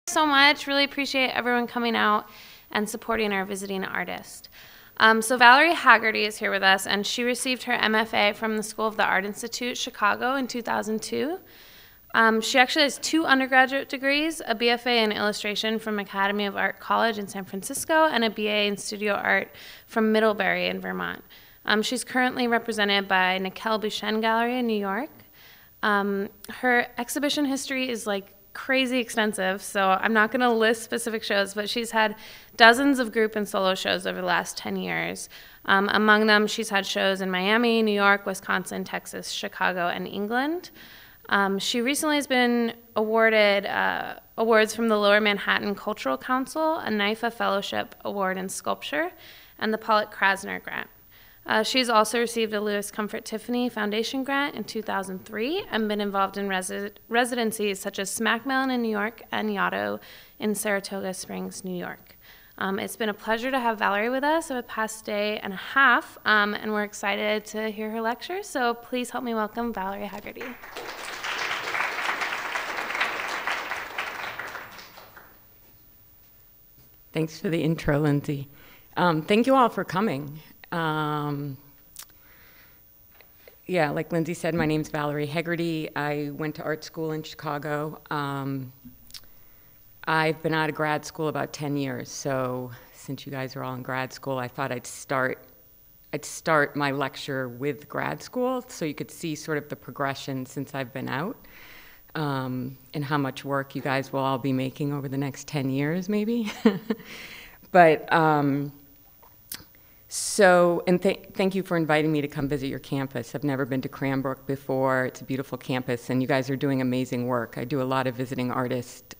So much. Really appreciate everyone coming out and supporting our visiting artist. So Valerie Hegarty is here with us, and she received her MFA from the School of the Art Institute, Chicago, in 2002. She actually has 2 undergraduate degrees, a BFA in illustration from Academy of Art College in San Francisco, and a BA in studio art from Middlebury in Vermont. She's currently represented by Nickel Bouchen Gallery in New York. Her exhibition history is like crazy extensive, so I'm not going to list specific shows, but she's had dozens of group and solo shows over the last 10 years. Among them, she's had shows in Miami, New York, Wisconsin, Texas, Chicago, and England. She recently has been awarded awards from the Lower Manhattan Cultural Council, a NYFA Fellowship Award in Sculpture, and the Pollock Krasner Grant. She's also received a Louis Comfort Tiffany Foundation grant in 2003 and been involved in residencies such as Smack Melon in New York and Yaddo in Saratoga Springs, New York. It's been a pleasure to have Valerie with us over the past day and a half, and we're excited to hear her lecture, so please help me welcome Valerie Hegarty. Thanks for the intro, Lindsay. Thank you all for coming. Yeah, like Lindsay said, my name's Valerie Hegarty. I went to art school in Chicago. I've been out of grad school about 10 years, so since you guys are all in grad school, I thought I'd start my lecture with grad school so you could see sort of the progression since I've been out, and how much work you guys will all be making over the next 10 years, maybe. But thank you for inviting me to come visit your campus. I've never been to Cranbrook before. It's a beautiful campus, and you guys are doing amazing work. I do a lot of visiting artist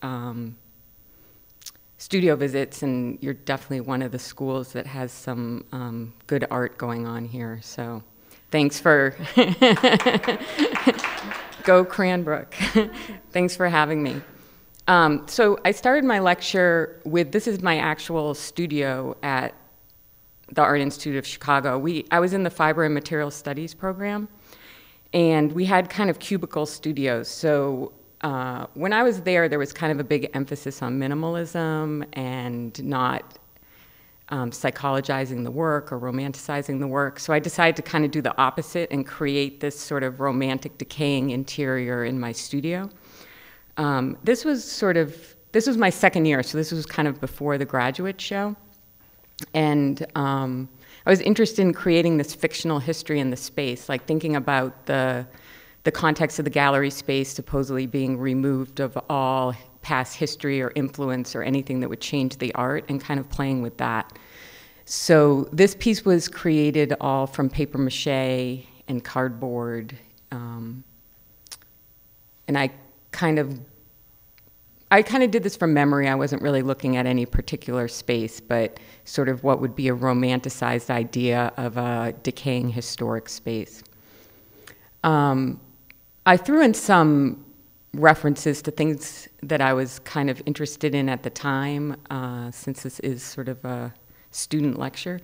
studio visits, and you're definitely one of the schools that has some good art going on here. So thanks for, go Cranbrook. Thanks for having me. So I started my lecture with, this is my actual studio at the Art Institute of Chicago. I was in the Fiber and Material Studies program, and we had kind of cubicle studios. So when I was there was kind of a big emphasis on minimalism and not psychologizing the work or romanticizing the work. So I decided to kind of do the opposite and create this sort of romantic, decaying interior in my studio. This was my second year, so this was kind of before the graduate show. And I was interested in creating this fictional history in the space, like thinking about the context of the gallery space supposedly being removed of all past history or influence or anything that would change the art, and kind of playing with that. So this piece was created all from paper mache and cardboard, and I kind of did this from memory. I wasn't really looking at any particular space, but sort of what would be a romanticized idea of a decaying historic space. I threw in some references to things that I was kind of interested in at the time, since this is sort of a student lecture.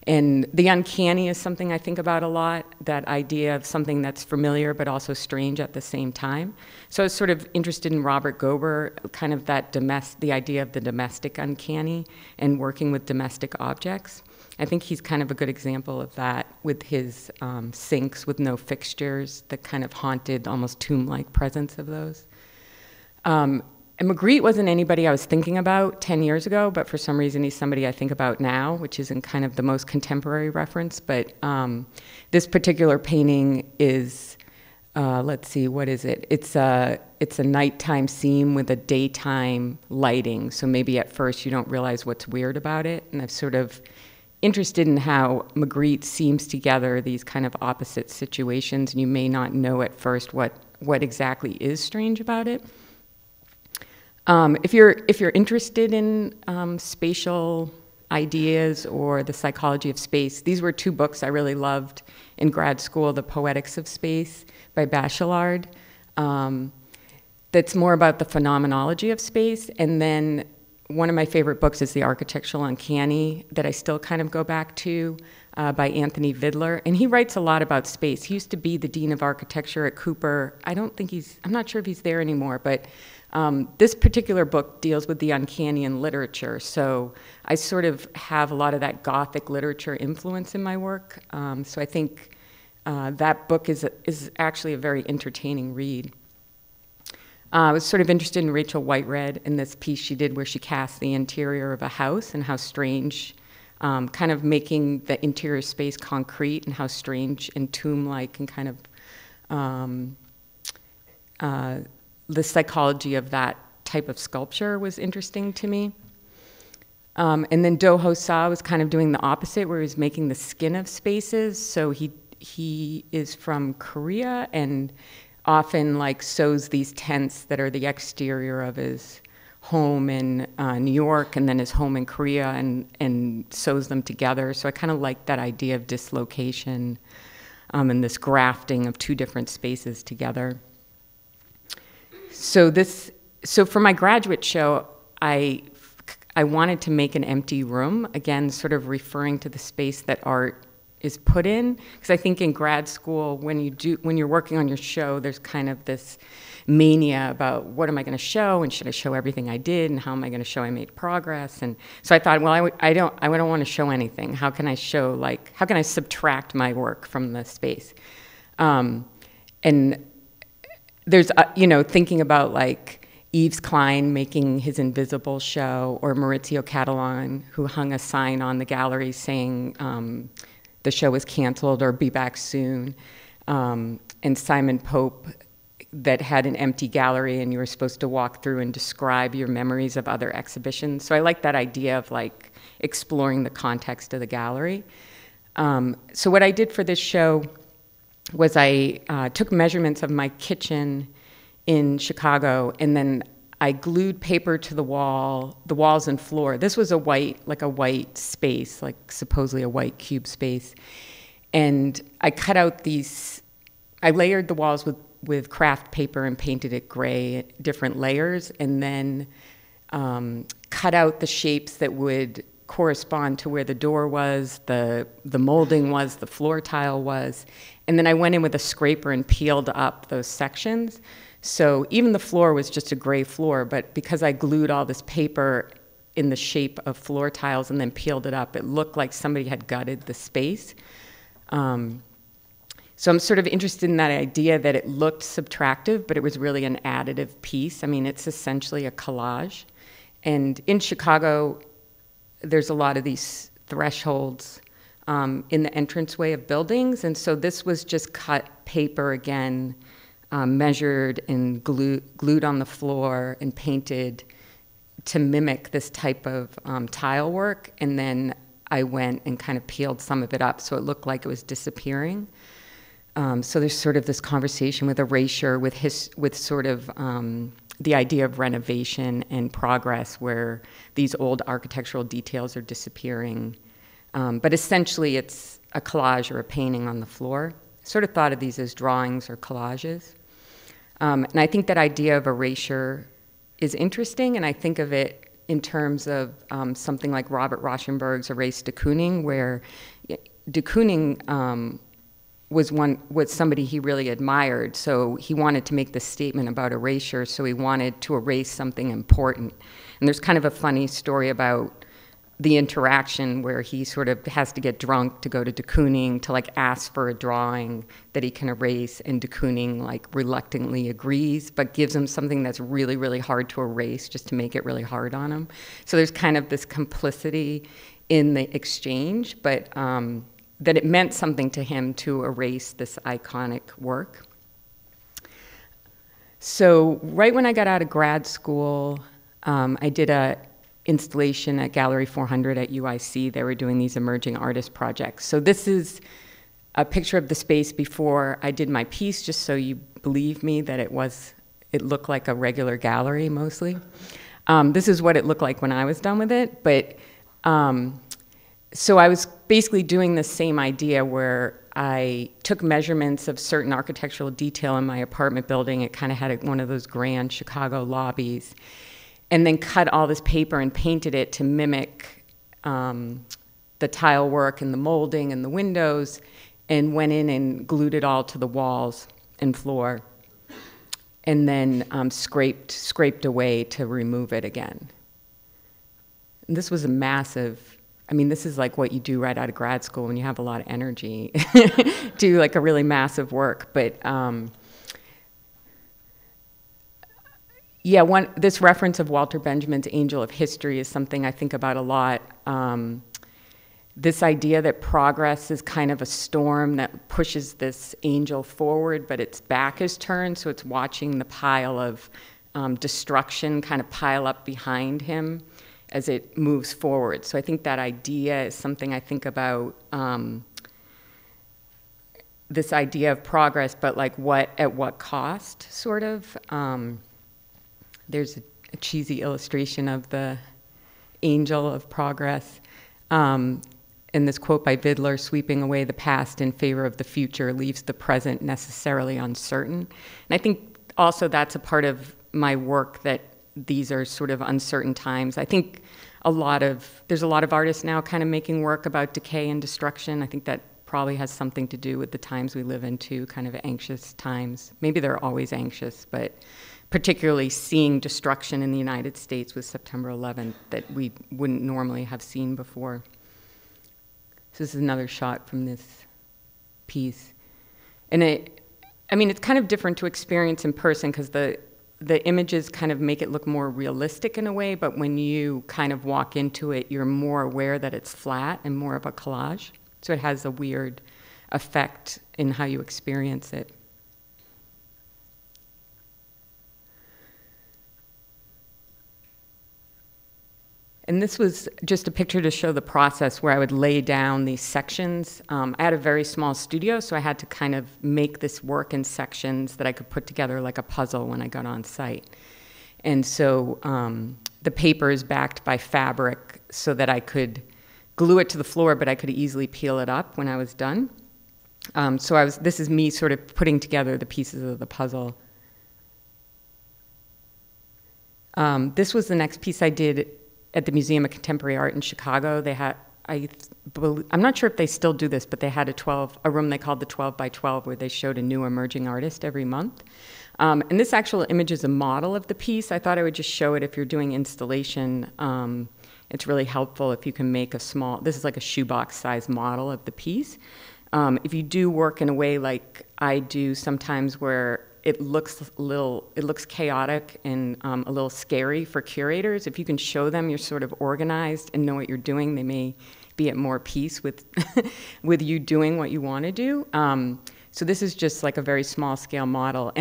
And the uncanny is something I think about a lot, that idea of something that's familiar but also strange at the same time. So I was sort of interested in Robert Gober, kind of that the idea of the domestic uncanny and working with domestic objects. I think he's kind of a good example of that with his sinks with no fixtures, the kind of haunted, almost tomb-like presence of those. And Magritte wasn't anybody I was thinking about 10 years ago, but for some reason he's somebody I think about now, which isn't kind of the most contemporary reference. But this particular painting is, let's see, what is it? It's a nighttime scene with a daytime lighting. So maybe at first you don't realize what's weird about it. And I'm sort of interested in how Magritte seams together these kind of opposite situations, and you may not know at first what exactly is strange about it. If you're interested in spatial ideas or the psychology of space, these were 2 books I really loved in grad school: The Poetics of Space by Bachelard, that's more about the phenomenology of space, and then one of my favorite books is The Architectural Uncanny, that I still kind of go back to, by Anthony Vidler, and he writes a lot about space. He used to be the Dean of Architecture at Cooper. I'm not sure if he's there anymore, but This particular book deals with the uncanny in literature, so I sort of have a lot of that Gothic literature influence in my work. So I think that book is actually a very entertaining read. I was sort of interested in Rachel Whitered in this piece she did where she cast the interior of a house and how strange, kind of making the interior space concrete and how strange and tomb-like and kind of the psychology of that type of sculpture was interesting to me. And then Do Ho Sa was kind of doing the opposite, where he was making the skin of spaces. So he is from Korea and often like sews these tents that are the exterior of his home in New York and then his home in Korea and sews them together. So I kind of like that idea of dislocation and this grafting of two different spaces together. So for my graduate show, I wanted to make an empty room, again, sort of referring to the space that art is put in, because I think in grad school, when you're working on your show, there's kind of this mania about what am I going to show, and should I show everything I did, and how am I going to show I made progress? And so I thought, well, I don't want to show anything. How can I show, like, how can I subtract my work from the space? And there's, thinking about like Yves Klein making his Invisible show, or Maurizio Cattelan, who hung a sign on the gallery saying the show was canceled or be back soon, and Simon Pope that had an empty gallery and you were supposed to walk through and describe your memories of other exhibitions. So I like that idea of like exploring the context of the gallery. So what I did for this show was I took measurements of my kitchen in Chicago, and then I glued paper to the walls and floor. This was a white space, like supposedly a white cube space. And I cut out I layered the walls with craft paper and painted it gray, different layers, and then cut out the shapes that would correspond to where the door was, the molding was, the floor tile was. And then I went in with a scraper and peeled up those sections. So even the floor was just a gray floor, but because I glued all this paper in the shape of floor tiles and then peeled it up, it looked like somebody had gutted the space. So I'm sort of interested in that idea that it looked subtractive, but it was really an additive piece. I mean, it's essentially a collage. And in Chicago, there's a lot of these thresholds in the entranceway of buildings, and so this was just cut paper again, measured and glued on the floor and painted to mimic this type of tile work, and then I went and kind of peeled some of it up so it looked like it was disappearing. So there's sort of this conversation with erasure, with sort of the idea of renovation and progress, where these old architectural details are disappearing. But essentially, it's a collage or a painting on the floor. I sort of thought of these as drawings or collages. And I think that idea of erasure is interesting, and I think of it in terms of something like Robert Rauschenberg's Erase de Kooning, where de Kooning was somebody he really admired, so he wanted to make this statement about erasure, so he wanted to erase something important. And there's kind of a funny story about the interaction where he sort of has to get drunk to go to de Kooning to like ask for a drawing that he can erase, and de Kooning like reluctantly agrees, but gives him something that's really, really hard to erase just to make it really hard on him. So there's kind of this complicity in the exchange, but that it meant something to him to erase this iconic work. So right when I got out of grad school, I did a installation at Gallery 400 at UIC. They were doing these emerging artist projects. So this is a picture of the space before I did my piece, just so you believe me that it looked like a regular gallery mostly. This is what it looked like when I was done with it, but so I was basically doing the same idea where I took measurements of certain architectural detail in my apartment building. It kind of had one of those grand Chicago lobbies, and then cut all this paper and painted it to mimic the tile work and the molding and the windows, and went in and glued it all to the walls and floor. and then scraped away to remove it again. And this was a massive, I mean, this is like what you do right out of grad school when you have a lot of energy, do like a really massive work. But yeah, this reference of Walter Benjamin's Angel of History is something I think about a lot. This idea that progress is kind of a storm that pushes this angel forward, but its back is turned, so it's watching the pile of destruction kind of pile up behind him as it moves forward. So I think that idea is something I think about, this idea of progress, but like at what cost, sort of. There's a cheesy illustration of the angel of progress. In this quote by Vidler, sweeping away the past in favor of the future leaves the present necessarily uncertain. And I think also that's a part of my work, that these are sort of uncertain times. I think there's a lot of artists now kind of making work about decay and destruction. I think that probably has something to do with the times we live in too, kind of anxious times. Maybe they're always anxious, but particularly seeing destruction in the United States with September 11th that we wouldn't normally have seen before. So this is another shot from this piece. And it's kind of different to experience in person because the images kind of make it look more realistic in a way, but when you kind of walk into it, you're more aware that it's flat and more of a collage. So it has a weird effect in how you experience it. And this was just a picture to show the process where I would lay down these sections. I had a very small studio, so I had to kind of make this work in sections that I could put together like a puzzle when I got on site. And so the paper is backed by fabric so that I could glue it to the floor, but I could easily peel it up when I was done. This is me sort of putting together the pieces of the puzzle. This was the next piece I did at the Museum of Contemporary Art in Chicago. They had, I'm not sure if they still do this, but they had a room they called the 12 by 12 where they showed a new emerging artist every month. And this actual image is a model of the piece. I thought I would just show it if you're doing installation. It's really helpful if you can make this is like a shoebox size model of the piece. If you do work in a way like I do sometimes where it looks chaotic and a little scary for curators. If you can show them you're sort of organized and know what you're doing, they may be at more peace with with you doing what you want to do. So this is just like a very small scale model.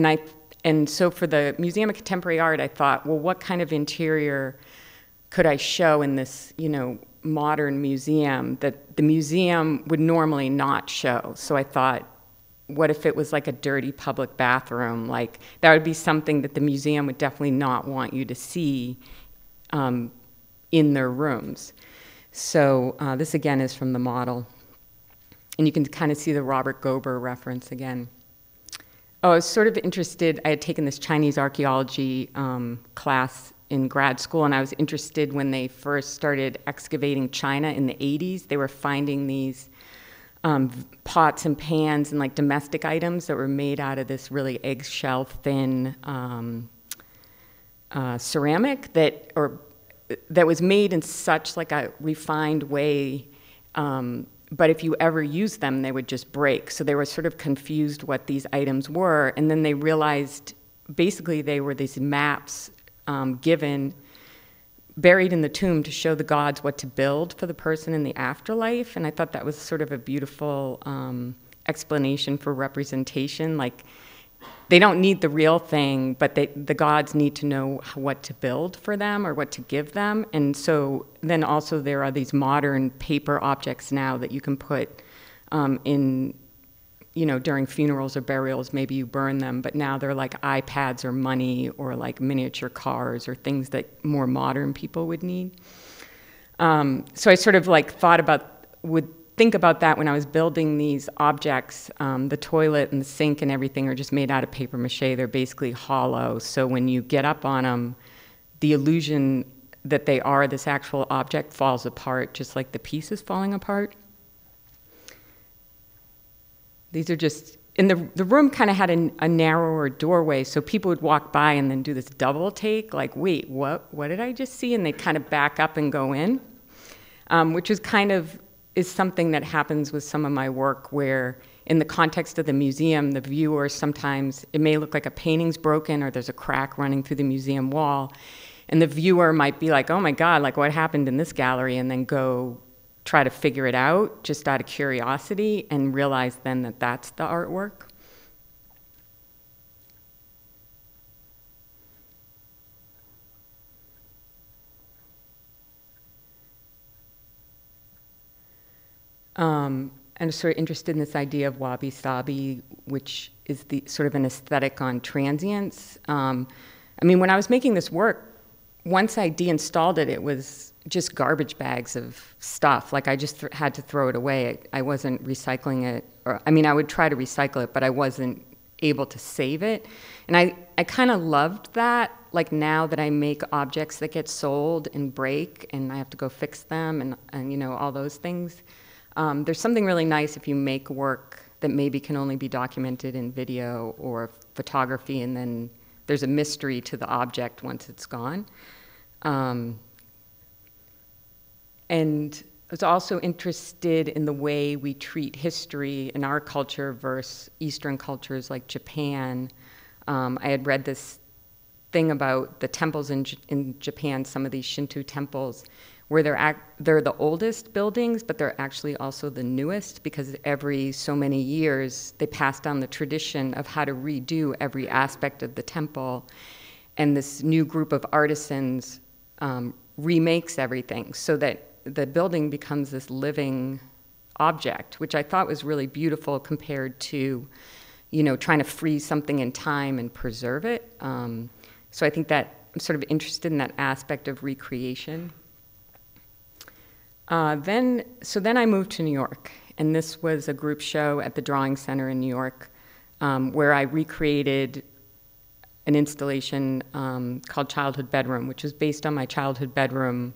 And so for the Museum of Contemporary Art, I thought, well, what kind of interior could I show in this, modern museum that the museum would normally not show? So I thought, what if it was like a dirty public bathroom? Like, that would be something that the museum would definitely not want you to see in their rooms. So this again is from the model. And you can kind of see the Robert Gober reference again. Oh, I was sort of interested, I had taken this Chinese archaeology class in grad school, and I was interested when they first started excavating China in the 80s. They were finding these pots and pans and like domestic items that were made out of this really eggshell thin ceramic that was made in such like a refined way, but if you ever used them, they would just break. So they were sort of confused what these items were, and then they realized basically they were these maps buried in the tomb to show the gods what to build for the person in the afterlife. And I thought that was sort of a beautiful explanation for representation. Like, they don't need the real thing, but the gods need to know what to build for them or what to give them. And so then also there are these modern paper objects now that you can put in, during funerals or burials, maybe you burn them, but now they're like iPads or money or like miniature cars or things that more modern people would need. So I sort of like would think about that when I was building these objects. The toilet and the sink and everything are just made out of paper mache. They're basically hollow. So when you get up on them, the illusion that they are this actual object falls apart, just like the piece is falling apart. These are just and the room kind of had a narrower doorway, so people would walk by and then do this double take, like, wait, what did I just see? And they'd kind of back up and go in, which is something that happens with some of my work where in the context of the museum, the viewer sometimes, it may look like a painting's broken or there's a crack running through the museum wall, and the viewer might be like, oh my God, like what happened in this gallery, and then go try to figure it out just out of curiosity and realize then that that's the artwork. I'm sort of interested in this idea of wabi-sabi, which is the sort of an aesthetic on transience. I mean, when I was making this work, once I deinstalled it, it was just garbage bags of stuff. Like I just had to throw it away. I wasn't recycling it. Or, I mean, I would try to recycle it, but I wasn't able to save it. And I kind of loved that. Like now that I make objects that get sold and break and I have to go fix them and you know, all those things. There's something really nice if you make work that maybe can only be documented in video or photography, and then there's a mystery to the object once it's gone. And I was also interested in the way we treat history in our culture versus Eastern cultures like Japan. I had read this thing about the temples in Japan, some of these Shinto temples, where they're the oldest buildings, but they're actually also the newest, because every so many years they pass down the tradition of how to redo every aspect of the temple. And this new group of artisans remakes everything so that the building becomes this living object, which I thought was really beautiful compared to, you know, trying to freeze something in time and preserve it. So I think that I'm sort of interested in that aspect of recreation. Then I moved to New York, and this was a group show at the Drawing Center in New York, where I recreated an installation called Childhood Bedroom, which was based on my childhood bedroom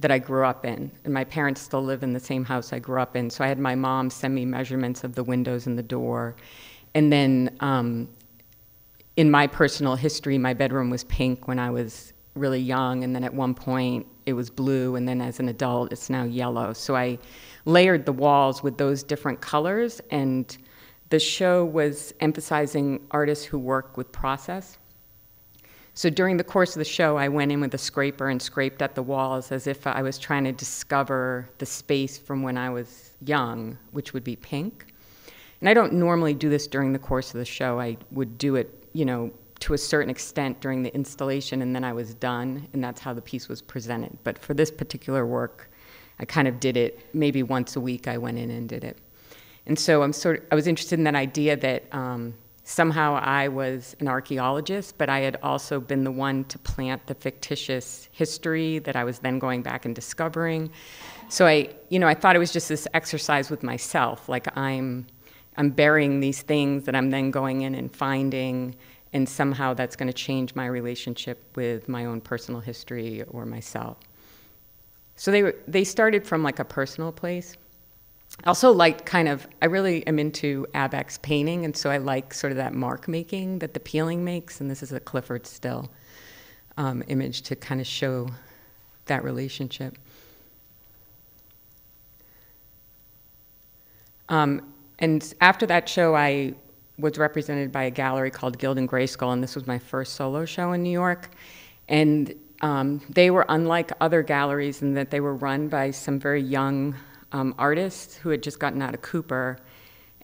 that I grew up in. And my parents still live in the same house I grew up in, so I had my mom send me measurements of the windows and the door. And then in my personal history, my bedroom was pink when I was really young, and then at one point it was blue, and then as an adult it's now yellow. So I layered the walls with those different colors, and the show was emphasizing artists who work with process. So during the course of the show, I went in with a scraper and scraped at the walls as if I was trying to discover the space from when I was young, which would be pink. And I don't normally do this during the course of the show. I would do it, you know, to a certain extent during the installation, and then I was done, and that's how the piece was presented. But for this particular work, I kind of did it maybe once a week. I went in and did it. And so I was interested in that idea that somehow I was an archaeologist, but I had also been the one to plant the fictitious history that I was then going back and discovering. So I thought it was just this exercise with myself, like I'm burying these things that I'm then going in and finding, and somehow that's going to change my relationship with my own personal history or myself. So they started from like a personal place. I also like I really am into Abex painting, and so I like sort of that mark making that the peeling makes, and this is a Clifford still image to kind of show that relationship. And after that show, I was represented by a gallery called Guild and Grayskull, and this was my first solo show in New York. And they were unlike other galleries in that they were run by some very young artists who had just gotten out of Cooper,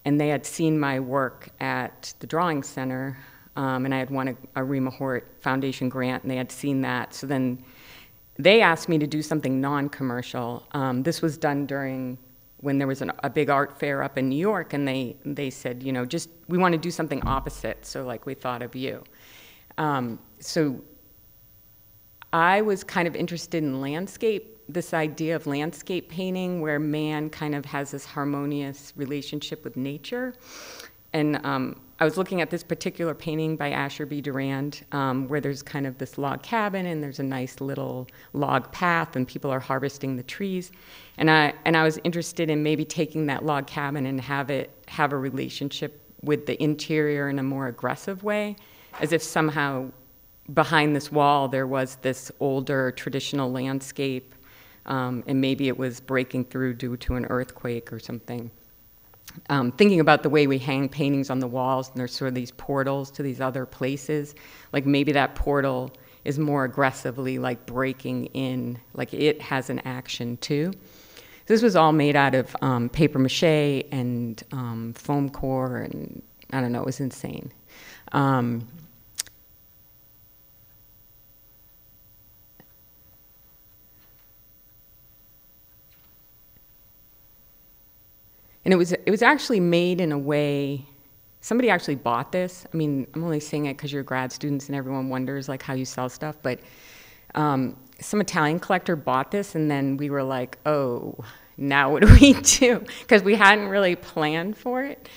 and they had seen my work at the Drawing Center, and I had won a Rima Hort Foundation grant, and they had seen that. So then they asked me to do something non-commercial. This was done during when there was a big art fair up in New York, and they said, you know, we want to do something opposite, so like we thought of you. So I was kind of interested in landscape, this idea of landscape painting where man kind of has this harmonious relationship with nature. And I was looking at this particular painting by Asher B. Durand, where there's kind of this log cabin and there's a nice little log path and people are harvesting the trees. And I was interested in maybe taking that log cabin and have a relationship with the interior in a more aggressive way, as if somehow behind this wall there was this older traditional landscape, and maybe it was breaking through due to an earthquake or something. Thinking about the way we hang paintings on the walls, and there's sort of these portals to these other places, like maybe that portal is more aggressively like breaking in, like it has an action too. This was all made out of paper mache and foam core, and I don't know, it was insane. And it was actually made in a way, somebody actually bought this. I mean, I'm only saying it because you're grad students and everyone wonders like how you sell stuff, but some Italian collector bought this, and then we were like, oh, now what do we do? Because we hadn't really planned for it.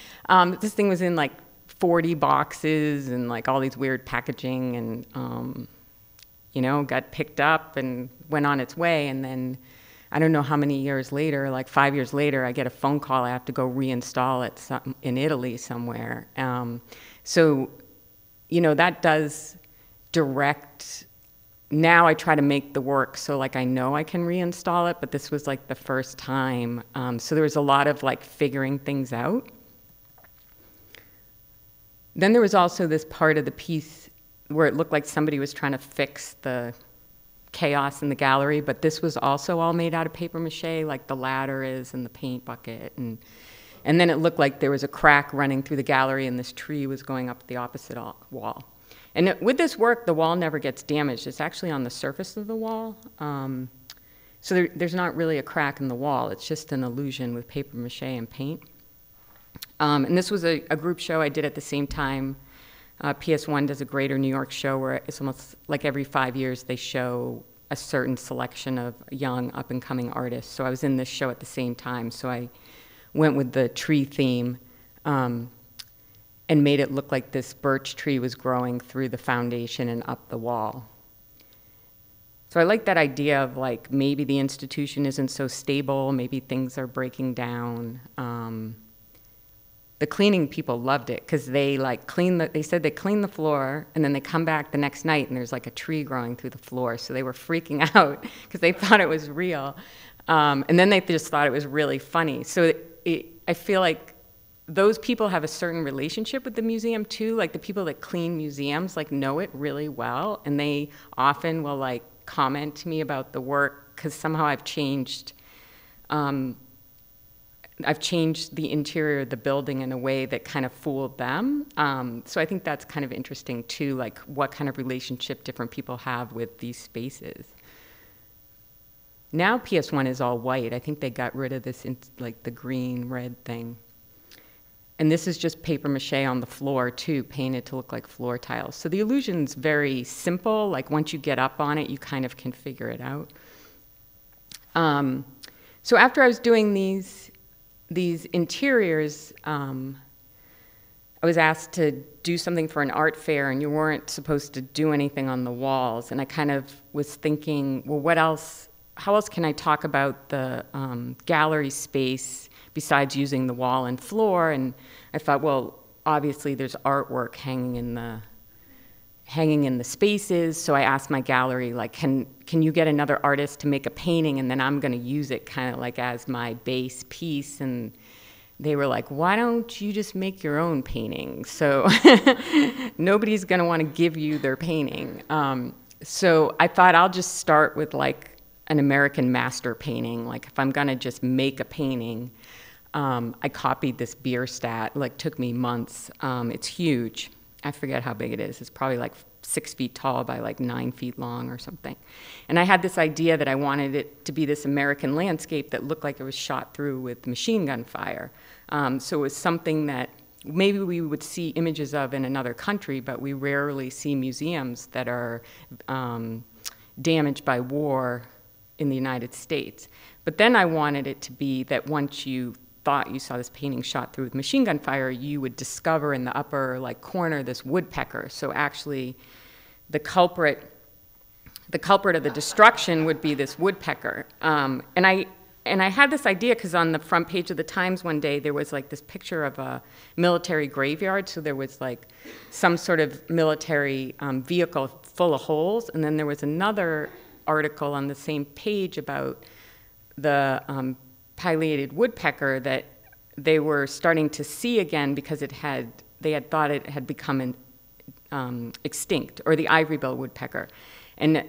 This thing was in like 40 boxes and like all these weird packaging, and you know, got picked up and went on its way. And then I don't know how many years later, like 5 years later, I get a phone call. I have to go reinstall it in Italy somewhere. So, you know, that does direct. Now I try to make the work so like I know I can reinstall it, but this was like the first time. So there was a lot of like figuring things out. Then there was also this part of the piece where it looked like somebody was trying to fix the chaos in the gallery, but this was also all made out of paper mache, like the ladder is and the paint bucket. And then it looked like there was a crack running through the gallery and this tree was going up the opposite wall. And with this work, the wall never gets damaged. It's actually on the surface of the wall. So there's not really a crack in the wall. It's just an illusion with paper mache and paint. And this was a group show I did at the same time. PS1 does a Greater New York show where it's almost like every 5 years they show a certain selection of young up-and-coming artists. So I was in this show at the same time. So I went with the tree theme and made it look like this birch tree was growing through the foundation and up the wall. So I like that idea of like maybe the institution isn't so stable, maybe things are breaking down. The cleaning people loved it because they like they said they clean the floor and then they come back the next night and there's like a tree growing through the floor. So they were freaking out because they thought it was real. And then they just thought it was really funny. So I feel like those people have a certain relationship with the museum too. Like the people that clean museums like know it really well, and they often will like comment to me about the work because somehow I've changed the interior of the building in a way that kind of fooled them. So I think that's kind of interesting too, like what kind of relationship different people have with these spaces. Now PS1 is all white. I think they got rid of this, like the green, red thing. And this is just paper mache on the floor too, painted to look like floor tiles. So the illusion's very simple. Like once you get up on it, you kind of can figure it out. So after I was doing these interiors, I was asked to do something for an art fair, and you weren't supposed to do anything on the walls. And I kind of was thinking, well, how else can I talk about the gallery space besides using the wall and floor? And I thought, well, obviously there's artwork hanging in the spaces. So I asked my gallery, like, can you get another artist to make a painting, and then I'm going to use it kind of like as my base piece? And they were like, why don't you just make your own painting? So nobody's going to want to give you their painting. So I thought I'll just start with like an American master painting. Like if I'm going to just make a painting, I copied this Bierstadt. Like took me months. It's huge. I forget how big it is. It's probably like 6 feet tall by like 9 feet long or something. And I had this idea that I wanted it to be this American landscape that looked like it was shot through with machine gun fire. So it was something that maybe we would see images of in another country, but we rarely see museums that are damaged by war in the United States. But then I wanted it to be that once you thought you saw this painting shot through with machine gun fire, you would discover in the upper like corner this woodpecker. So actually the culprit of the destruction would be this woodpecker. And and I had this idea because on the front page of the Times one day there was like this picture of a military graveyard. So there was like some sort of military vehicle full of holes, and then there was another article on the same page about the pileated woodpecker that they were starting to see again because they had thought it had become extinct, or the ivory-billed woodpecker. And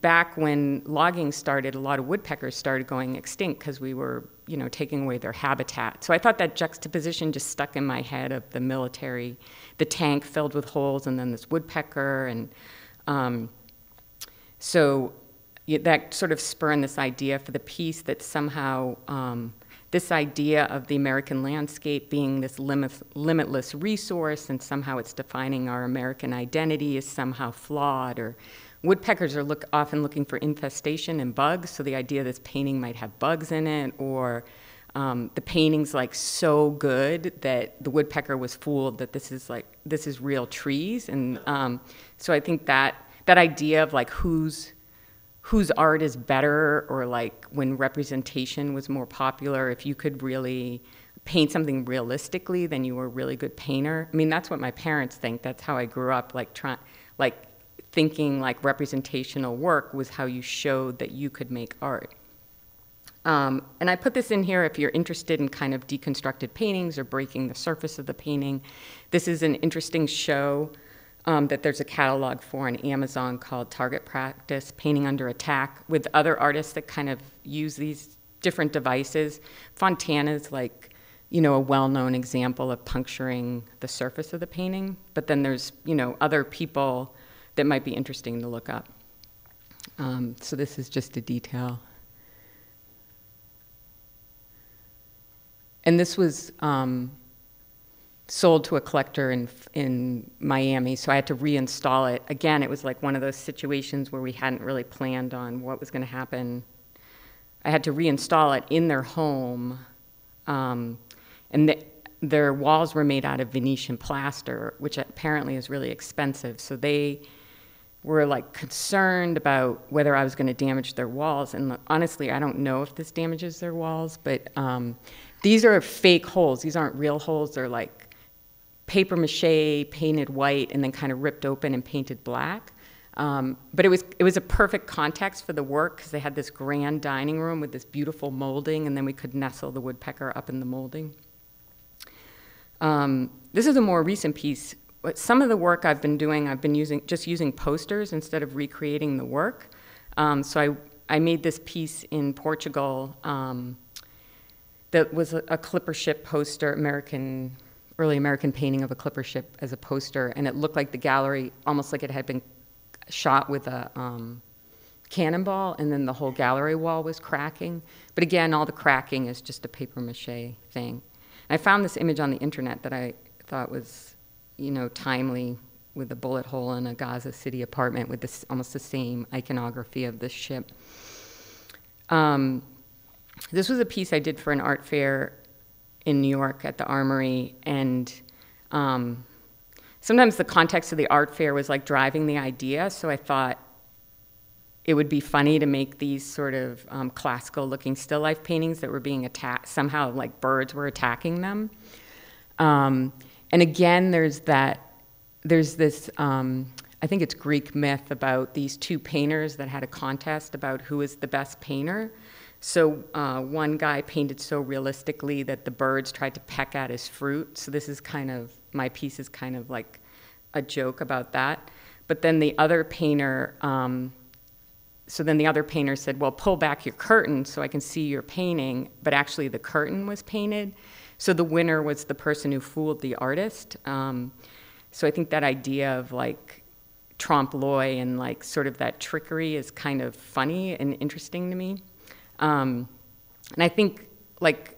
back when logging started, a lot of woodpeckers started going extinct because we were, taking away their habitat. So I thought that juxtaposition just stuck in my head of the military, the tank filled with holes, and then this woodpecker. And so that sort of spurred this idea for the piece that somehow this idea of the American landscape being this limitless resource, and somehow it's defining our American identity, is somehow flawed. Or woodpeckers are often looking for infestation and bugs, so the idea this painting might have bugs in it, or the painting's like so good that the woodpecker was fooled that this is real trees. And so I think that idea of like whose art is better, or like when representation was more popular, if you could really paint something realistically, then you were a really good painter. I mean, that's what my parents think. That's how I grew up, thinking like representational work was how you showed that you could make art. And I put this in here if you're interested in kind of deconstructed paintings or breaking the surface of the painting. This is an interesting show that there's a catalog for on Amazon called Target Practice, Painting Under Attack, with other artists that kind of use these different devices. Fontana's like, a well-known example of puncturing the surface of the painting, but then there's, other people that might be interesting to look up. So this is just a detail. And this was sold to a collector in Miami, so I had to reinstall it. Again, it was like one of those situations where we hadn't really planned on what was going to happen. I had to reinstall it in their home, and their walls were made out of Venetian plaster, which apparently is really expensive, so they were like concerned about whether I was going to damage their walls. And honestly, I don't know if this damages their walls, but these are fake holes. These aren't real holes. They're like paper mache painted white and then kind of ripped open and painted black. But it was a perfect context for the work because they had this grand dining room with this beautiful molding, and then we could nestle the woodpecker up in the molding. This is a more recent piece. Some of the work I've been doing, I've been using posters instead of recreating the work. So I made this piece in Portugal that was a clipper ship poster, early American painting of a clipper ship as a poster, and it looked like the gallery, almost like it had been shot with a cannonball, and then the whole gallery wall was cracking. But again, all the cracking is just a paper mache thing. And I found this image on the internet that I thought was, timely, with a bullet hole in a Gaza City apartment with this almost the same iconography of this ship. This was a piece I did for an art fair in New York at the Armory, and sometimes the context of the art fair was like driving the idea, so I thought it would be funny to make these sort of classical-looking still life paintings that were being attacked, somehow like birds were attacking them. And again, there's this, I think it's Greek myth about these two painters that had a contest about who is the best painter. So one guy painted so realistically that the birds tried to peck at his fruit. So this is my piece is kind of like a joke about that. But then the other painter, said, well, pull back your curtain so I can see your painting. But actually the curtain was painted. So the winner was the person who fooled the artist. So I think that idea of like trompe l'oeil and like sort of that trickery is kind of funny and interesting to me. And I think like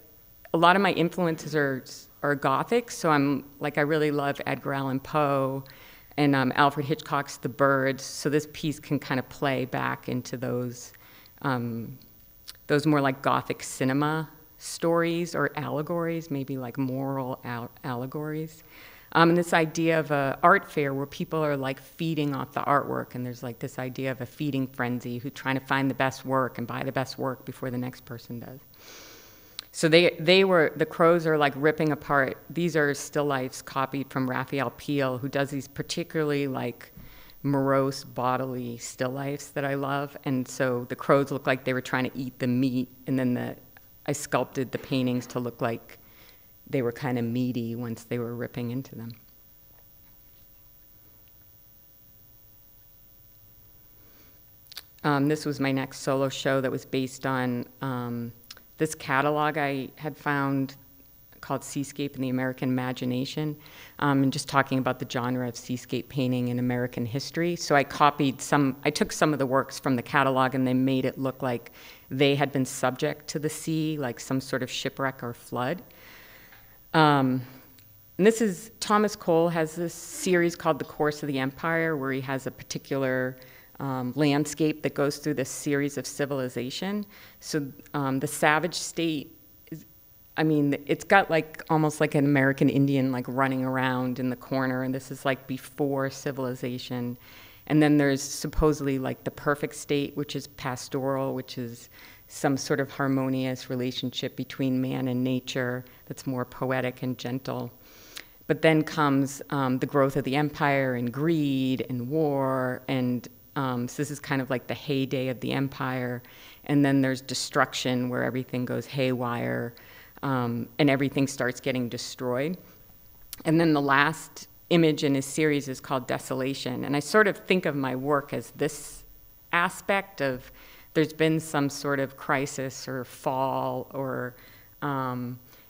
a lot of my influences are Gothic, so I really love Edgar Allan Poe and Alfred Hitchcock's The Birds, so this piece can kind of play back into those more like Gothic cinema stories or allegories, maybe like moral allegories. And this idea of an art fair where people are like feeding off the artwork, and there's like this idea of a feeding frenzy, who's trying to find the best work and buy the best work before the next person does. So the crows are like ripping apart. These are still lifes copied from Raphael Peale, who does these particularly like morose bodily still lifes that I love. And so the crows look like they were trying to eat the meat, and then I sculpted the paintings to look like they were kind of meaty once they were ripping into them. This was my next solo show that was based on this catalog I had found called Seascape and the American Imagination, and just talking about the genre of seascape painting in American history. So I took some of the works from the catalog and they made it look like they had been subject to the sea, like some sort of shipwreck or flood. And this is, Thomas Cole has this series called The Course of the Empire, where he has a particular landscape that goes through this series of civilization. So the savage state, it's got like almost like an American Indian like running around in the corner, and this is like before civilization. And then there's supposedly like the perfect state, which is pastoral, which is some sort of harmonious relationship between man and nature that's more poetic and gentle. But then comes the growth of the empire and greed and war, and so this is kind of like the heyday of the empire. And then there's destruction, where everything goes haywire, and everything starts getting destroyed. And then the last image in his series is called Desolation. And I sort of think of my work as this aspect of there's been some sort of crisis or fall, or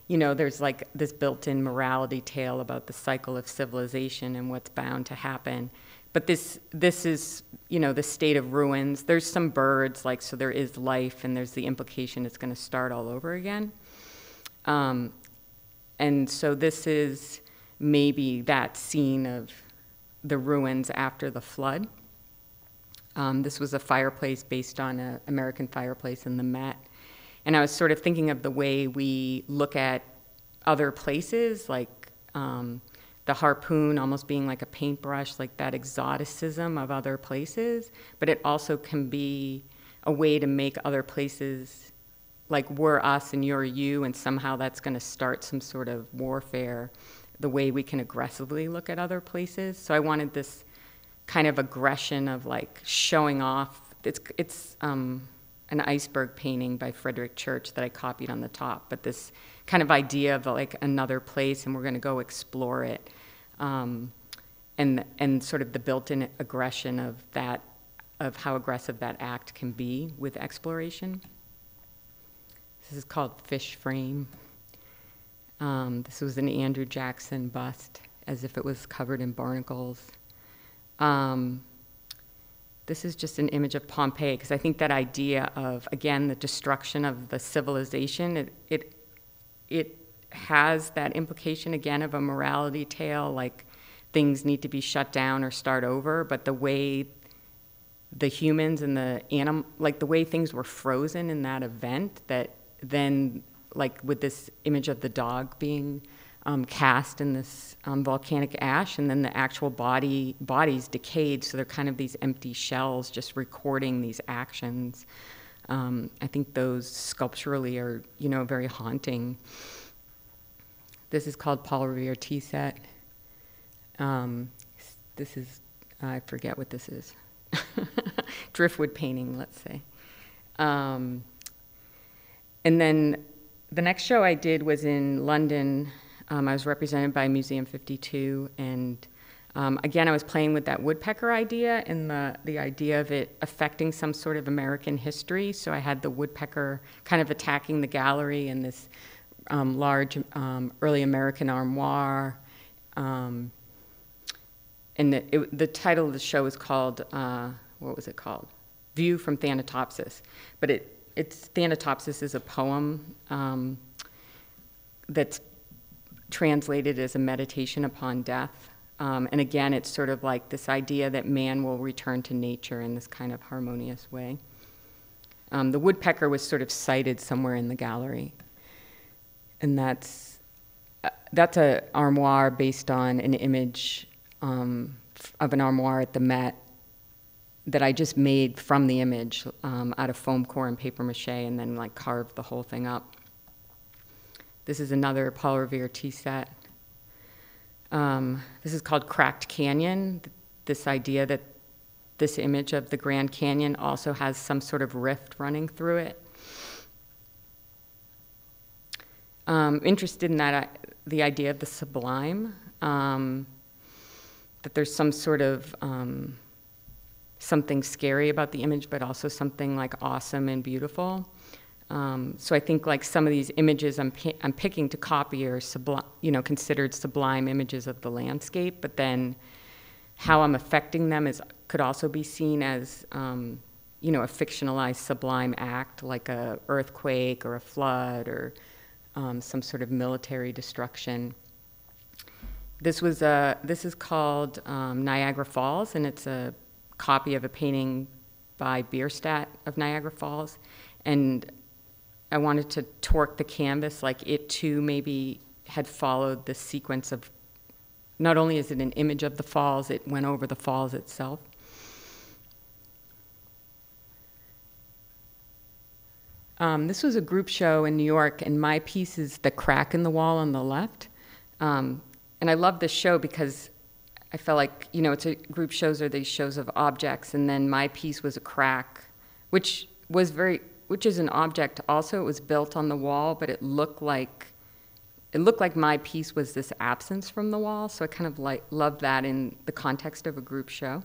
there's like this built-in morality tale about the cycle of civilization and what's bound to happen. But this is, the state of ruins. There's some birds, so there is life, and there's the implication it's going to start all over again. And so this is maybe that scene of the ruins after the flood. This was a fireplace based on an American fireplace in the Met. And I was sort of thinking of the way we look at other places, like the harpoon almost being like a paintbrush, like that exoticism of other places. But it also can be a way to make other places like we're us and you're you, and somehow that's going to start some sort of warfare, the way we can aggressively look at other places. So I wanted this kind of aggression of like showing off. It's an iceberg painting by Frederick Church that I copied on the top, but this kind of idea of like another place, and we're going to go explore it, and sort of the built-in aggression of that, of how aggressive that act can be with exploration. This is called Fish Frame. This was an Andrew Jackson bust, as if it was covered in barnacles. This is just an image of Pompeii, because I think that idea of, again, the destruction of the civilization, it has that implication, again, of a morality tale, like things need to be shut down or start over, but the way the humans and the animal, like the way things were frozen in that event, that then, like with this image of the dog being cast in this volcanic ash, and then the actual bodies decayed, so they're kind of these empty shells just recording these actions. I think those sculpturally are, very haunting. This is called Paul Revere tea set. This is, I forget what this is. Driftwood painting, let's say. And then the next show I did was in London. I was represented by Museum 52, and again, I was playing with that woodpecker idea and the idea of it affecting some sort of American history. So I had the woodpecker kind of attacking the gallery in this large early American armoire. And the title of the show is called, what was it called? View from Thanatopsis. But it's Thanatopsis is a poem that's translated as a meditation upon death. And again, it's sort of like this idea that man will return to nature in this kind of harmonious way. The woodpecker was sort of sighted somewhere in the gallery. And that's, that's an armoire based on an image of an armoire at the Met that I just made from the image out of foam core and paper mache, and then like carved the whole thing up. This is another Paul Revere tea set. This is called Cracked Canyon. This idea that this image of the Grand Canyon also has some sort of rift running through it. Interested in that, the idea of the sublime, that there's some sort of something scary about the image, but also something like awesome and beautiful. So I think like some of these images I'm picking to copy are considered sublime images of the landscape, but then how I'm affecting them could also be seen as a fictionalized sublime act, like a earthquake or a flood or some sort of military destruction. This is called Niagara Falls, and it's a copy of a painting by Bierstadt of Niagara Falls. And I wanted to torque the canvas like it too maybe had followed the sequence of, not only is it an image of the falls, it went over the falls itself. This was a group show in New York, and my piece is The Crack in the Wall on the left. And I love this show because I felt like, it's a group shows are these shows of objects, and then my piece was a crack, which is an object also. It was built on the wall, but it looked like my piece was this absence from the wall, so I kind of loved that in the context of a group show.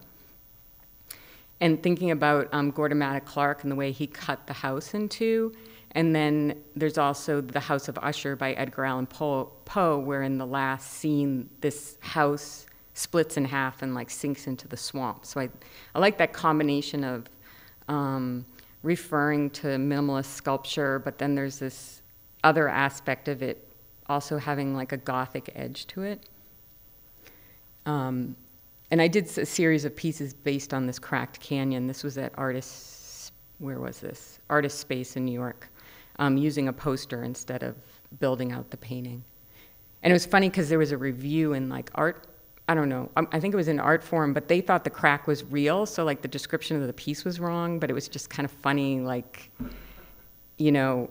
And thinking about Gordon Maddock Clark and the way he cut the house in two. And then there's also The House of Usher by Edgar Allan Poe, where in the last scene, this house splits in half and like sinks into the swamp. So I like that combination of referring to minimalist sculpture, but then there's this other aspect of it also having like a Gothic edge to it. And I did a series of pieces based on this cracked canyon. This was at Artist Space in New York, using a poster instead of building out the painting. And it was funny because there was a review in like art, I don't know, I think it was in Art Forum, but they thought the crack was real, so like the description of the piece was wrong, but it was just kind of funny, like, because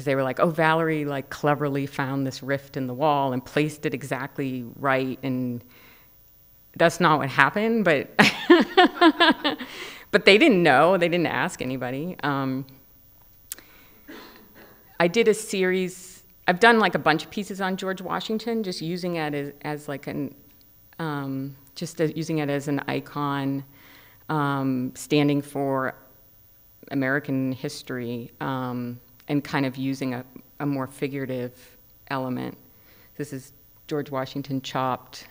they were like, oh, Valerie like cleverly found this rift in the wall and placed it exactly right, and that's not what happened, but but they didn't know. They didn't ask anybody. I did a series. I've done like a bunch of pieces on George Washington, just using it as like using it as an icon, standing for American history, and kind of using a more figurative element. This is George Washington chopped.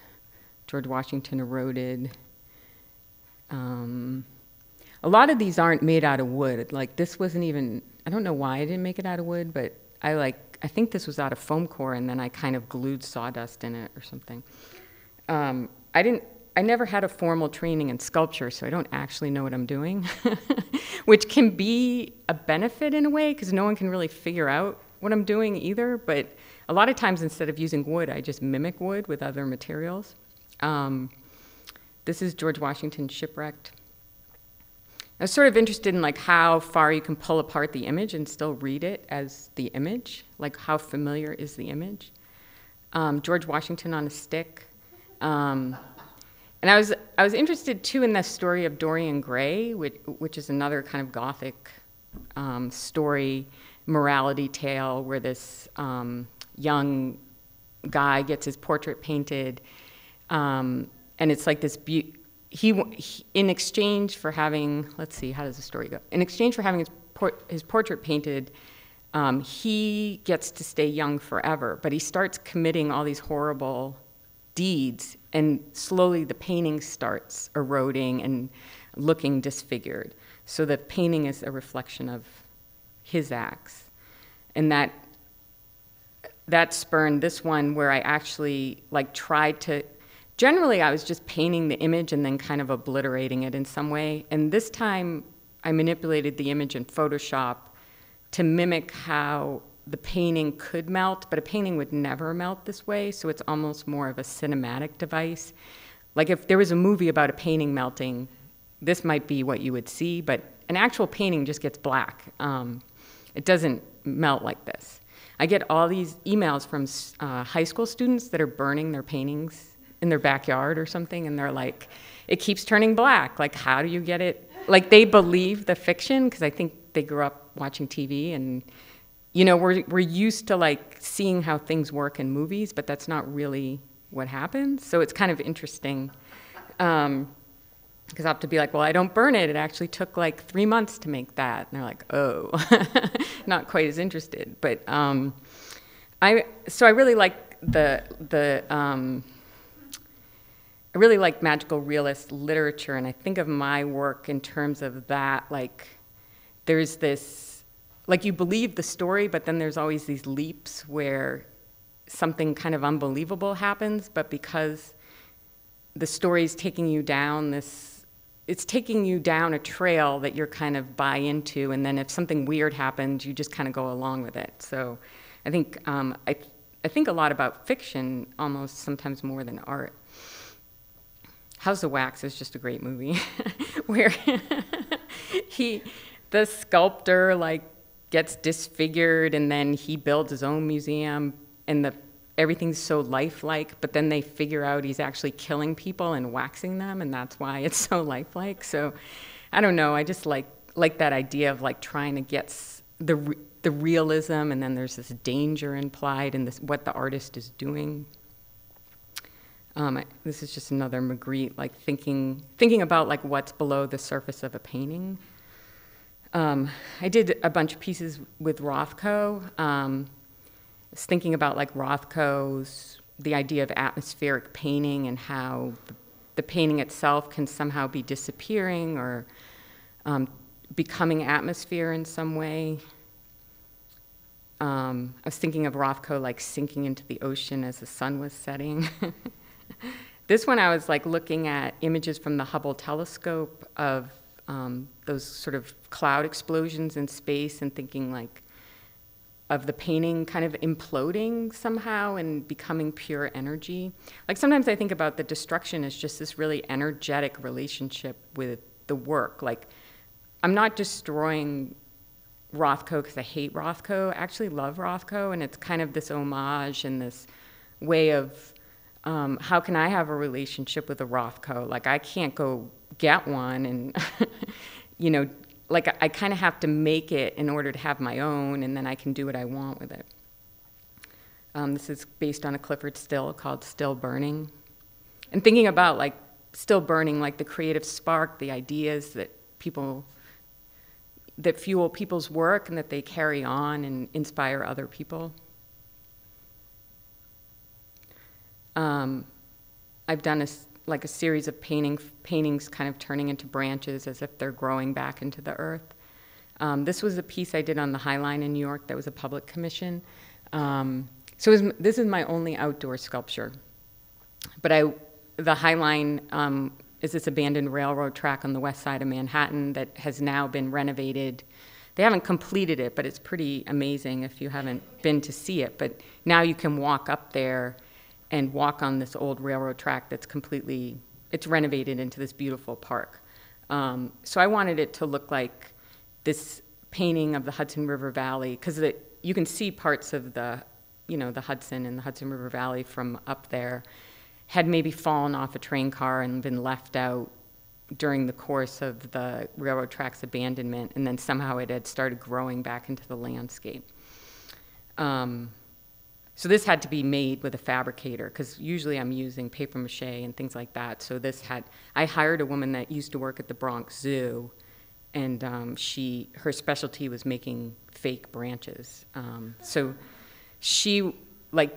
George Washington eroded. A lot of these aren't made out of wood. Like this wasn't even, I don't know why I didn't make it out of wood, but I think this was out of foam core, and then I kind of glued sawdust in it or something. I never had a formal training in sculpture, so I don't actually know what I'm doing, which can be a benefit in a way, because no one can really figure out what I'm doing either, but a lot of times instead of using wood, I just mimic wood with other materials. This is George Washington shipwrecked. I was sort of interested in like how far you can pull apart the image and still read it as the image, like how familiar is the image. George Washington on a stick. And I was interested too in the story of Dorian Gray, which is another kind of Gothic story, morality tale, where this young guy gets his portrait painted. And it's like this in exchange for having, let's see, how does the story go? In exchange for having his portrait painted, he gets to stay young forever, but he starts committing all these horrible deeds, and slowly the painting starts eroding and looking disfigured. So the painting is a reflection of his acts. And that spurned this one where I actually like tried to, generally I was just painting the image and then kind of obliterating it in some way. And this time I manipulated the image in Photoshop to mimic how the painting could melt, but a painting would never melt this way, so it's almost more of a cinematic device. Like if there was a movie about a painting melting, this might be what you would see, but an actual painting just gets black. It doesn't melt like this. I get all these emails from high school students that are burning their paintings in their backyard or something, and they're like, it keeps turning black. Like, how do you get it? Like, they believe the fiction, because I think they grew up watching TV, and, you know, we're used to, like, seeing how things work in movies, but that's not really what happens. So it's kind of interesting, because I have to be like, well, I don't burn it. It actually took, like, 3 months to make that. And they're like, oh, not quite as interested. But I really like I really like magical realist literature, and I think of my work in terms of that, like, there's this, like, you believe the story, but then there's always these leaps where something kind of unbelievable happens, but because the story's taking you down it's taking you down a trail that you're kind of buy into, and then if something weird happens, you just kind of go along with it. So I think, I think a lot about fiction, almost sometimes more than art. House of Wax is just a great movie where the sculptor, like, gets disfigured, and then he builds his own museum, and everything's so lifelike, but then they figure out he's actually killing people and waxing them, and that's why it's so lifelike. So I don't know, I just like that idea of, like, trying to get the realism, and then there's this danger implied in what the artist is doing. This is just another Magritte, like, thinking about, like, what's below the surface of a painting. I did a bunch of pieces with Rothko. I was thinking about, like, the idea of atmospheric painting and how the painting itself can somehow be disappearing or becoming atmosphere in some way. I was thinking of Rothko, like, sinking into the ocean as the sun was setting. This one I was, like, looking at images from the Hubble telescope of those sort of cloud explosions in space, and thinking, like, of the painting kind of imploding somehow and becoming pure energy. Like, sometimes I think about the destruction as just this really energetic relationship with the work. Like, I'm not destroying Rothko because I hate Rothko. I actually love Rothko, and it's kind of this homage and this way of how can I have a relationship with a Rothko? Like, I can't go get one, and you know, like, I kind of have to make it in order to have my own, and then I can do what I want with it. This is based on a Clifford still called Still Burning. And thinking about, like, still burning, like the creative spark, the ideas that fuel people's work and that they carry on and inspire other people. I've done a series of paintings kind of turning into branches as if they're growing back into the earth. This was a piece I did on the High Line in New York that was a public commission. This is my only outdoor sculpture. But the High Line is this abandoned railroad track on the west side of Manhattan that has now been renovated. They haven't completed it, but it's pretty amazing if you haven't been to see it. But now you can walk up there and walk on this old railroad track that's it's renovated into this beautiful park. So I wanted it to look like this painting of the Hudson River Valley, because you can see parts of the Hudson and the Hudson River Valley from up there had maybe fallen off a train car and been left out during the course of the railroad track's abandonment, and then somehow it had started growing back into the landscape. So this had to be made with a fabricator, because usually I'm using paper mache and things like that. So I hired a woman that used to work at the Bronx Zoo, and her specialty was making fake branches. So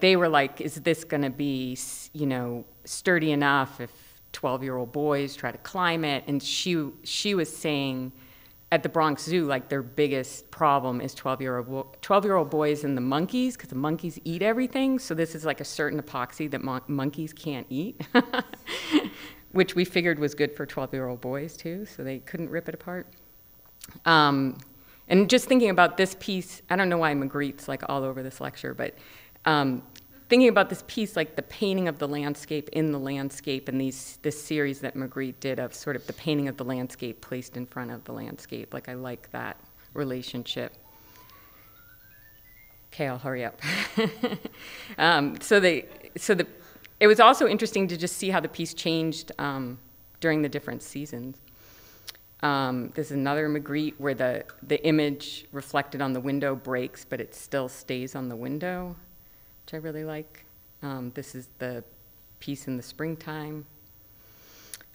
they were like, is this gonna be, sturdy enough if 12-year-old boys try to climb it? And she was saying, at the Bronx Zoo, like, their biggest problem is 12-year-old boys and the monkeys, because the monkeys eat everything. So this is like a certain epoxy that monkeys can't eat, which we figured was good for 12-year-old boys too, so they couldn't rip it apart. And just thinking about this piece, I don't know why Magritte's like all over this lecture, but thinking about this piece, like the painting of the landscape in the landscape, and this series that Magritte did of sort of the painting of the landscape placed in front of the landscape. Like, I like that relationship. Okay, I'll hurry up. It was also interesting to just see how the piece changed during the different seasons. There's another Magritte where the image reflected on the window breaks, but it still stays on the window, which I really like. This is the piece in the springtime.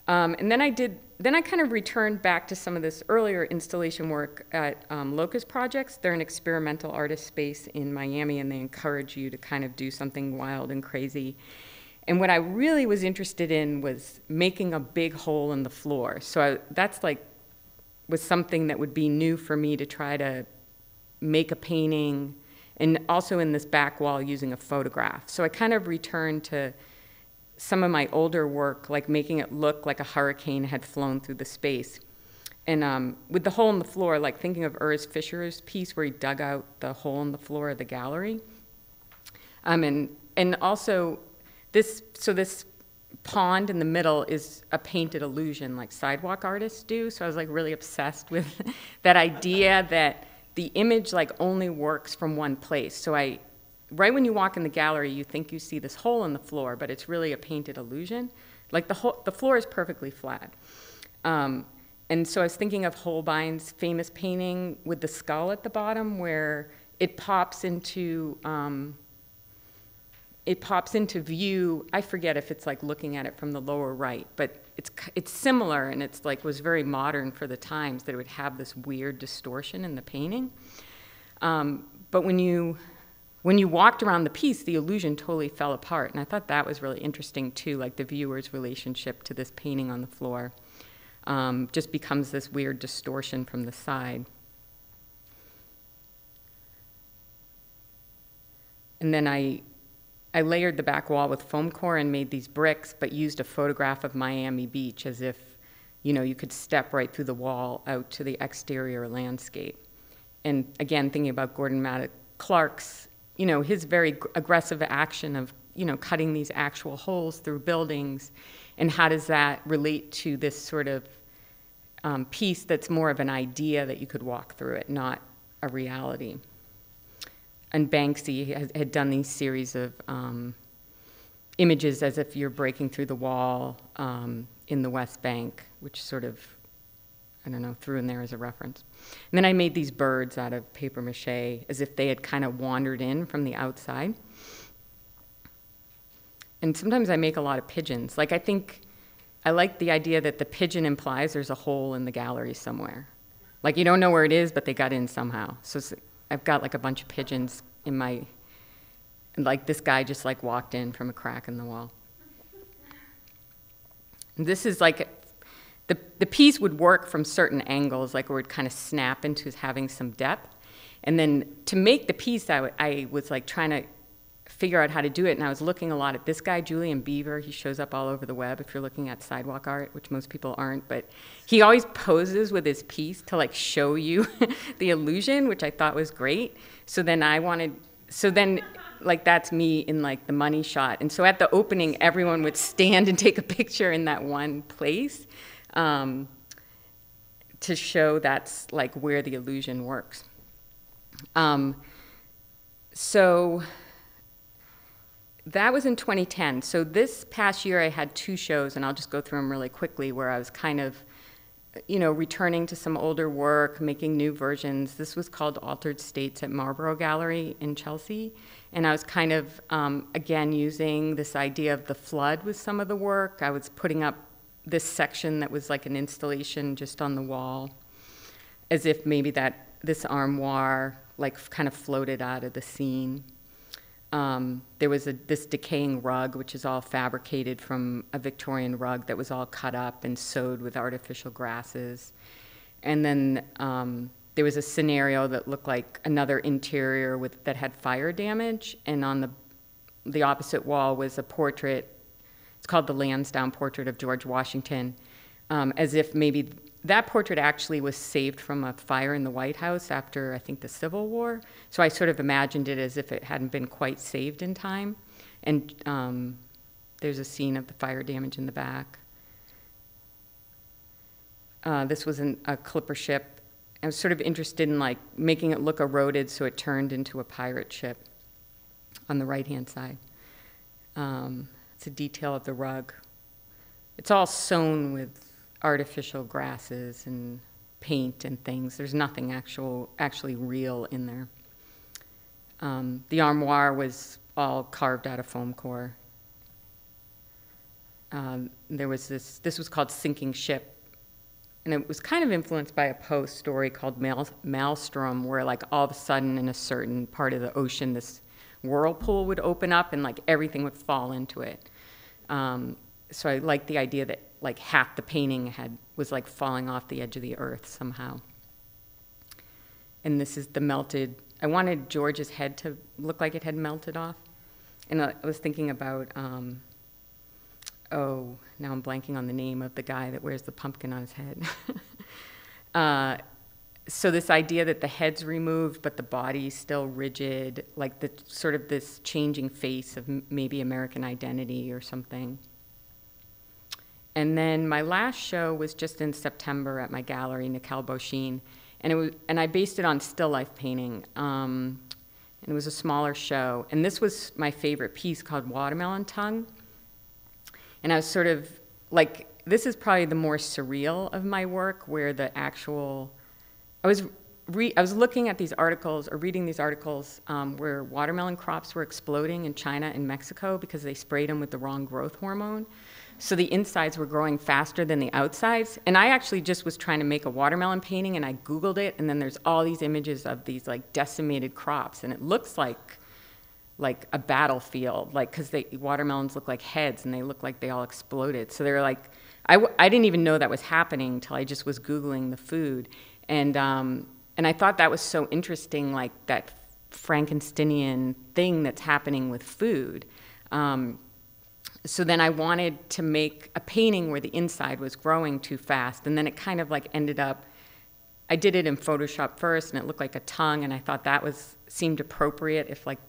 And then I kind of returned back to some of this earlier installation work at Locust Projects. They're an experimental artist space in Miami, and they encourage you to kind of do something wild and crazy. And what I really was interested in was making a big hole in the floor. So that's like, was something that would be new for me to try to make a painting, and also in this back wall using a photograph. So I kind of returned to some of my older work, like making it look like a hurricane had flown through the space. And with the hole in the floor, like thinking of Urs Fischer's piece where he dug out the hole in the floor of the gallery. And also this pond in the middle is a painted illusion like sidewalk artists do. So I was like really obsessed with that idea that the image like only works from one place. So right when you walk in the gallery, you think you see this hole in the floor, but it's really a painted illusion. Like the floor is perfectly flat. And so I was thinking of Holbein's famous painting with the skull at the bottom, where it pops into view. I forget if it's like looking at it from the lower right, but it's similar, and it's like was very modern for the times that it would have this weird distortion in the painting. But when you walked around the piece, the illusion totally fell apart, and I thought that was really interesting too, like the viewer's relationship to this painting on the floor just becomes this weird distortion from the side. And then I layered the back wall with foam core and made these bricks, but used a photograph of Miami Beach as if, you could step right through the wall out to the exterior landscape. And again, thinking about Gordon Maddox Clark's, his very aggressive action of, cutting these actual holes through buildings, and how does that relate to this sort of piece that's more of an idea that you could walk through it, not a reality. And Banksy had done these series of images as if you're breaking through the wall in the West Bank, which sort of, I don't know, threw in there as a reference. And then I made these birds out of paper mache as if they had kind of wandered in from the outside. And sometimes I make a lot of pigeons. Like, I like the idea that the pigeon implies there's a hole in the gallery somewhere. Like, you don't know where it is, but they got in somehow. So I've got like a bunch of pigeons in my, and like this guy just like walked in from a crack in the wall. And this is like, the piece would work from certain angles, like where it would kind of snap into having some depth. And then to make the piece, I was like trying to figure out how to do it, and I was looking a lot at this guy, Julian Beaver. He shows up all over the web if you're looking at sidewalk art, which most people aren't, but he always poses with his piece to like show you the illusion, which I thought was great. So then like that's me in like the money shot. And so at the opening, everyone would stand and take a picture in that one place to show that's like where the illusion works. So that was in 2010. So this past year I had 2 shows, and I'll just go through them really quickly, where I was kind of, returning to some older work, making new versions. This was called Altered States at Marlborough Gallery in Chelsea. And I was kind of, again, using this idea of the flood with some of the work. I was putting up this section that was like an installation just on the wall, as if maybe this armoire like kind of floated out of the scene. There was this decaying rug, which is all fabricated from a Victorian rug that was all cut up and sewed with artificial grasses. And then there was a scenario that looked like another interior that had fire damage. And on the opposite wall was a portrait. It's called the Lansdowne Portrait of George Washington, as if maybe that portrait actually was saved from a fire in the White House after, I think, the Civil War. So I sort of imagined it as if it hadn't been quite saved in time. And there's a scene of the fire damage in the back. This was a clipper ship. I was sort of interested in like making it look eroded so it turned into a pirate ship on the right-hand side. It's a detail of the rug. It's all sewn with artificial grasses and paint and things. There's nothing actually real in there. The armoire was all carved out of foam core. There was this was called Sinking Ship, and it was kind of influenced by a Poe story called Maelstrom, where like all of a sudden in a certain part of the ocean, this whirlpool would open up and like everything would fall into it. So I liked the idea that like half the painting was like falling off the edge of the earth somehow. And this is the melted, I wanted George's head to look like it had melted off. And I was thinking about, oh, now I'm blanking on the name of the guy that wears the pumpkin on his head. So this idea that the head's removed, but the body's still rigid, like the sort of this changing face of maybe American identity or something. And then my last show was just in September at my gallery, Nicole Beauchine, and I based it on still life painting. And it was a smaller show. And this was my favorite piece called Watermelon Tongue. And I was sort of like, this is probably the more surreal of my work, where the actual, I was looking at these articles, or reading these articles, where watermelon crops were exploding in China and Mexico because they sprayed them with the wrong growth hormone. So the insides were growing faster than the outsides. And I actually just was trying to make a watermelon painting, and I Googled it, and then there's all these images of these like decimated crops, and it looks like a battlefield, like, because watermelons look like heads, and they look like they all exploded. So they're like, I didn't even know that was happening until I just was Googling the food. And I thought that was so interesting, like that Frankensteinian thing that's happening with food. So then I wanted to make a painting where the inside was growing too fast, and then it kind of like ended up, I did it in Photoshop first, and it looked like a tongue, and I thought that seemed appropriate if, like,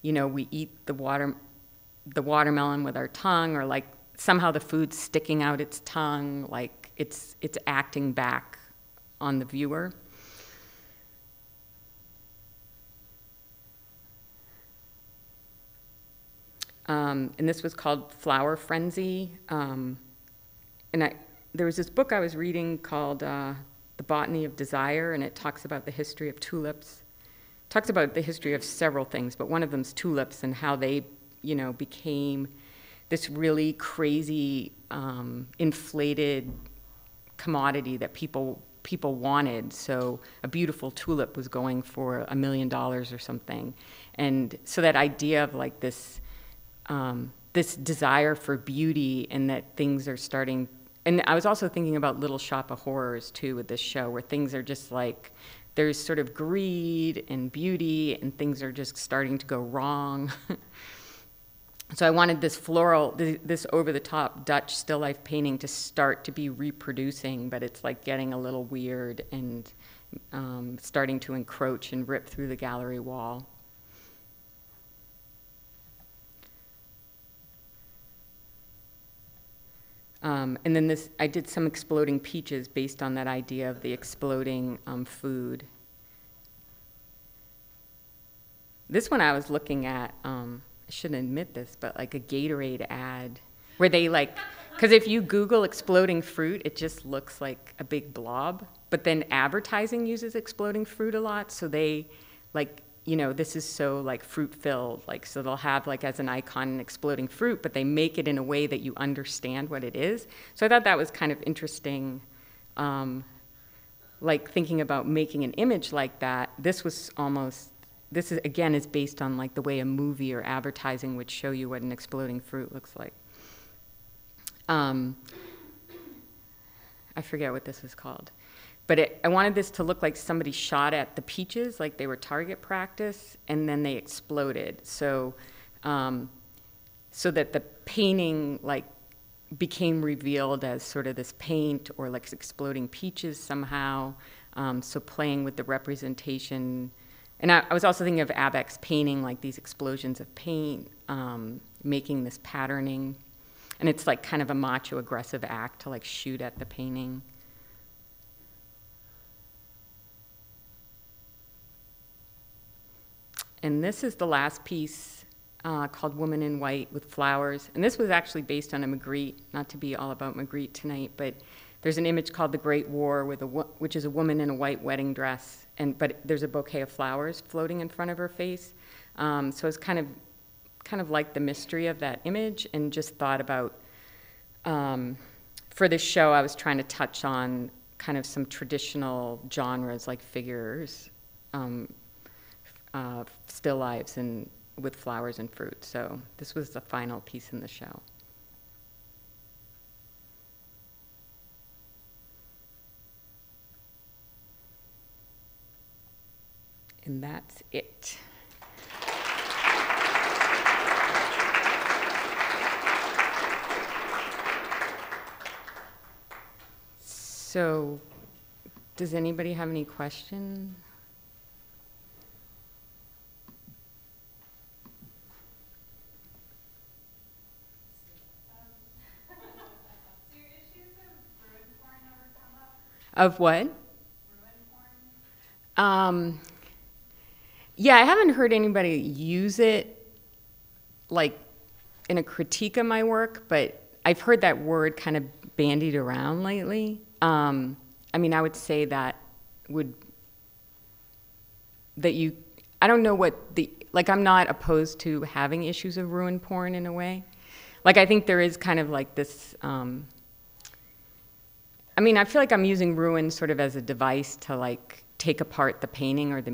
you know, we eat the watermelon with our tongue, or like somehow the food's sticking out its tongue, like it's acting back on the viewer. And this was called Flower Frenzy. And there was this book I was reading called The Botany of Desire, and it talks about the history of tulips. It talks about the history of several things, but one of them is tulips and how they, you know, became this really crazy, inflated commodity that people wanted. So a beautiful tulip was going for $1 million or something. And so that idea of like this desire for beauty, and that things are starting, and I was also thinking about Little Shop of Horrors too with this show, where things are just like, there's sort of greed and beauty, and things are just starting to go wrong. So I wanted this floral, this over-the-top Dutch still life painting to start to be reproducing, but it's like getting a little weird and starting to encroach and rip through the gallery wall. And then I did some exploding peaches based on that idea of the exploding food. This one I was looking at, I shouldn't admit this, but like a Gatorade ad where they like, because if you Google exploding fruit, it just looks like a big blob. But then advertising uses exploding fruit a lot, so they like, you know, this is so like fruit filled, like, so they'll have like as an icon an exploding fruit, but they make it in a way that you understand what it is. So I thought that was kind of interesting, like thinking about making an image like that. This is again is based on like the way a movie or advertising would show you what an exploding fruit looks like. I forget what this is called. But I wanted this to look like somebody shot at the peaches, like they were target practice, and then they exploded. So, so that the painting like became revealed as sort of this paint or like exploding peaches somehow. So playing with the representation. And I was also thinking of Abeck's painting, like these explosions of paint, making this patterning. And it's like kind of a macho aggressive act to like shoot at the painting. And this is the last piece called Woman in White with Flowers. And this was actually based on a Magritte, not to be all about Magritte tonight, but there's an image called The Great War, which is a woman in a white wedding dress, but there's a bouquet of flowers floating in front of her face. So it's kind of like the mystery of that image, and just thought about, for this show, I was trying to touch on kind of some traditional genres like figures, still lifes, and with flowers and fruit. So this was the final piece in the show. And that's it. So, does anybody have any questions? Do issues of ruin porn ever come up? Of what? Ruin porn? Yeah, I haven't heard anybody use it like in a critique of my work, but I've heard that word kind of bandied around lately. I mean, I would say I don't know what I'm not opposed to having issues of ruin porn in a way. Like, I think there is kind of like this, I mean, I feel like I'm using ruin sort of as a device to like take apart the painting or the